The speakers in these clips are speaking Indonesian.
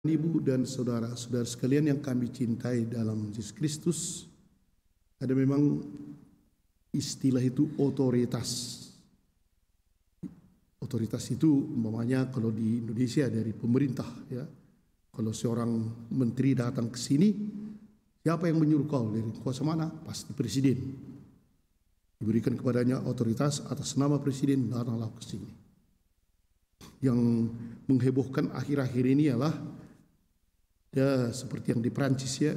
Ibu dan saudara-saudara sekalian yang kami cintai dalam Yesus Kristus, ada memang istilah itu otoritas. Otoritas itu umpamanya kalau di Indonesia dari pemerintah, ya. Kalau seorang menteri datang ke sini, siapa yang menyuruh kau? Dari kuasa mana? Pasti presiden. Diberikan kepadanya otoritas atas nama presiden, datanglah ke sini. Yang menghebohkan akhir-akhir ini adalah ya seperti yang di Prancis, ya,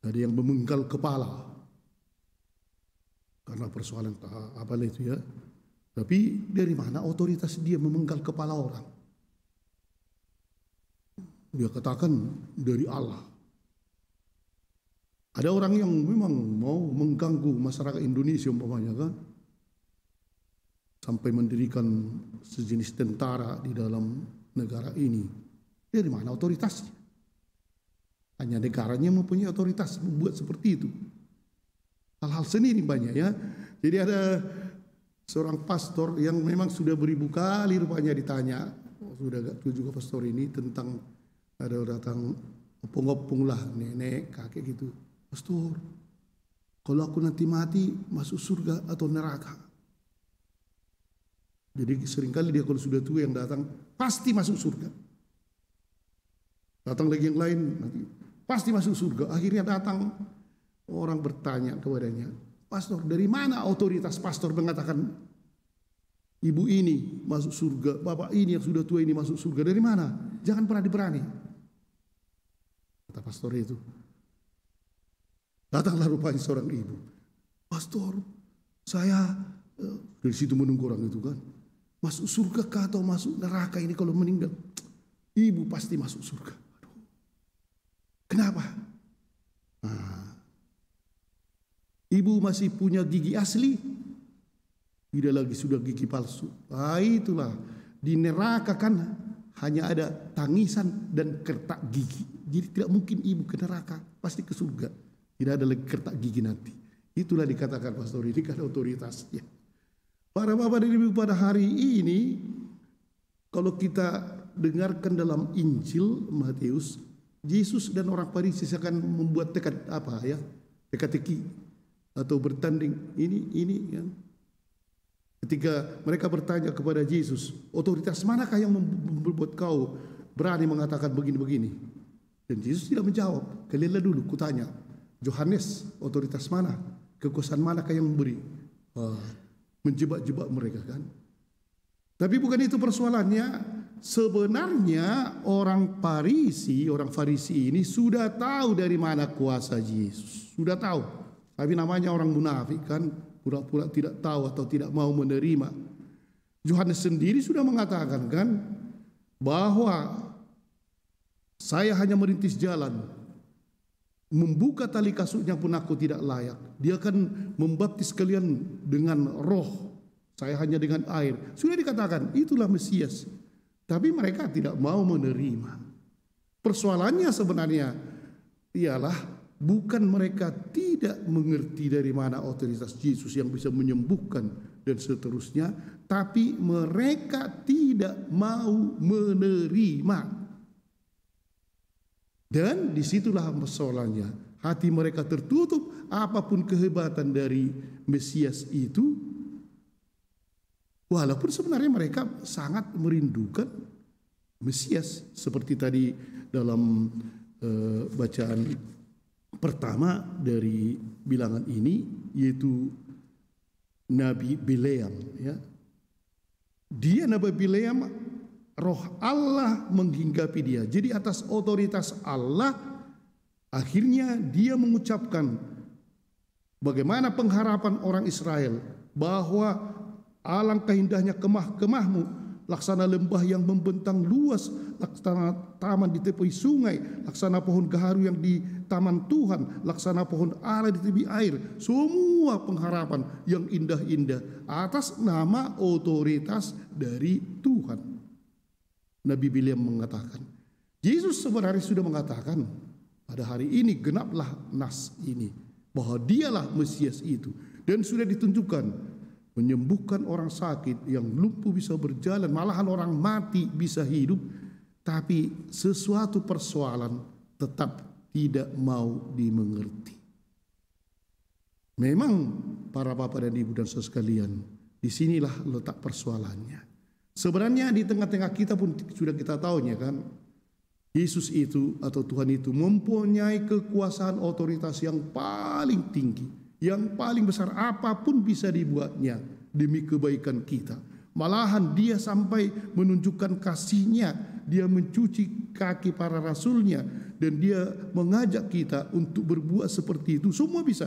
ada yang memenggal kepala karena persoalan apa itu, ya. Tapi dari mana otoritas dia memenggal kepala orang? Dia katakan dari Allah. Ada orang yang memang mau mengganggu masyarakat Indonesia umpamanya, kan, sampai mendirikan sejenis tentara di dalam negara ini. Dari mana otoritasnya? Hanya negaranya mempunyai otoritas membuat seperti itu. Hal-hal seni ini banyak, ya. Jadi ada seorang pastor yang memang sudah beribu kali rupanya ditanya, sudah gak tahu juga pastor ini, tentang ada datang opung-opung lah, nenek, kakek gitu. Pastor, kalau aku nanti mati masuk surga atau neraka? Jadi seringkali dia kalau sudah tua yang datang pasti masuk surga. Datang lagi yang lain nanti pasti masuk surga. Akhirnya datang orang bertanya kepadanya, pastor, dari mana otoritas pastor mengatakan ibu ini masuk surga, bapak ini yang sudah tua ini masuk surga? Dari mana? Jangan pernah diberani. Kata pastor itu. Datanglah rupanya seorang ibu. Pastor, saya dari situ menunggu orang itu, kan, masuk surga kah atau masuk neraka ini kalau meninggal? Ibu pasti masuk surga. Aduh. Kenapa? Nah, ibu masih punya gigi asli, tidak lagi sudah gigi palsu. Ah, itulah di neraka kan hanya ada tangisan dan kertak gigi. Jadi tidak mungkin ibu ke neraka, pasti ke surga. Tidak ada lagi kertak gigi nanti. Itulah dikatakan pastor ini kan otoritasnya. Para bapak dan ibu, pada hari ini kalau kita dengarkan dalam Injil Matius, Yesus dan orang Farisi akan membuat teka-teki atau bertanding ini, kan. Ketika mereka bertanya kepada Yesus, otoritas manakah yang membuat kau berani mengatakan begini-begini? Dan Yesus tidak menjawab. Kalianlah dulu kutanya, Yohanes otoritas mana? Kekuasaan manakah yang memberi? Menjebak-jebak mereka, kan. Tapi bukan itu persoalannya. Sebenarnya orang Farisi ini sudah tahu dari mana kuasa Yesus. Sudah tahu. Tapi namanya orang munafik, kan, pura-pura tidak tahu atau tidak mau menerima. Yohanes sendiri sudah mengatakan, kan, bahwa saya hanya merintis jalan, membuka tali kasutnya pun aku tidak layak. Dia akan membaptis kalian dengan roh, saya hanya dengan air. Sudah dikatakan itulah Mesias. Tapi mereka tidak mau menerima. Persoalannya sebenarnya ialah bukan mereka tidak mengerti dari mana otoritas Yesus yang bisa menyembuhkan dan seterusnya, tapi mereka tidak mau menerima. Dan disitulah persoalannya. Hati mereka tertutup, apapun kehebatan dari Mesias itu, walaupun sebenarnya mereka sangat merindukan Mesias. Seperti tadi dalam bacaan pertama dari bilangan ini, yaitu Nabi Bileam, ya. Dia Nabi Bileam, roh Allah menghinggapi dia. Jadi atas otoritas Allah, akhirnya dia mengucapkan bagaimana pengharapan orang Israel, bahwa alangkah indahnya kemah-kemahmu, laksana lembah yang membentang luas, laksana taman di tepi sungai, laksana pohon gaharu yang di taman Tuhan, laksana pohon ara di tepi air. Semua pengharapan yang indah-indah atas nama otoritas dari Tuhan. Nabi Bileam mengatakan, Yesus sebenarnya sudah mengatakan pada hari ini genaplah nas ini, bahwa dialah Mesias itu, dan sudah ditunjukkan menyembuhkan orang sakit, yang lumpuh bisa berjalan, malahan orang mati bisa hidup. tapi sesuatu persoalan tetap tidak mau dimengerti. Memang para bapak dan ibu dan saudara sekalian, disinilah letak persoalannya. Sebenarnya di tengah-tengah kita pun sudah kita tahunya kan, Yesus itu atau Tuhan itu mempunyai kekuasaan otoritas yang paling tinggi, yang paling besar, apapun bisa dibuatnya demi kebaikan kita. Malahan dia sampai menunjukkan kasihnya, dia mencuci kaki para rasulnya, dan dia mengajak kita untuk berbuat seperti itu. Semua bisa.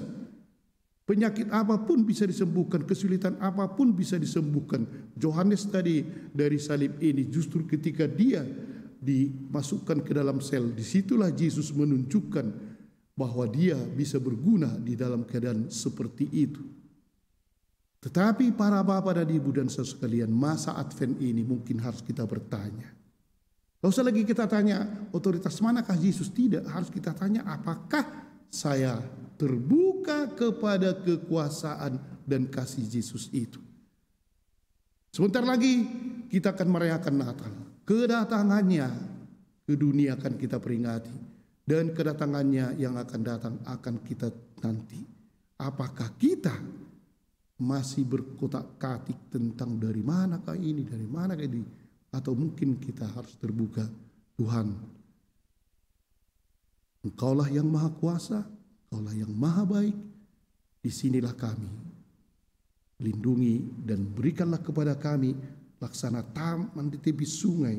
Penyakit apapun bisa disembuhkan, kesulitan apapun bisa disembuhkan. Yohanes tadi dari salib ini justru ketika dia dimasukkan ke dalam sel, disitulah Yesus menunjukkan bahwa dia bisa berguna di dalam keadaan seperti itu. Tetapi para bapak dan ibu dan saudara sekalian, masa Advent ini mungkin harus kita bertanya. Tidak usah lagi kita tanya otoritas manakah Yesus, tidak. Harus kita tanya, apakah saya terbuka kepada kekuasaan dan kasih Yesus itu. Sebentar lagi kita akan merayakan Natal. Kedatangannya ke dunia akan kita peringati, dan kedatangannya yang akan datang akan kita nanti. Apakah kita masih berkotak-katik tentang dari manakah ini, dari manakah ini, atau mungkin kita harus terbuka, Tuhan, Engkaulah yang maha kuasa, Engkaulah yang maha baik, disinilah kami. Lindungi dan berikanlah kepada kami laksana taman di tepi sungai,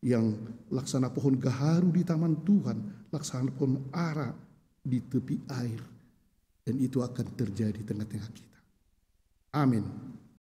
yang laksana pohon gaharu di taman Tuhan, laksana pohon ara di tepi air. Dan itu akan terjadi di tengah-tengah kita. Amin.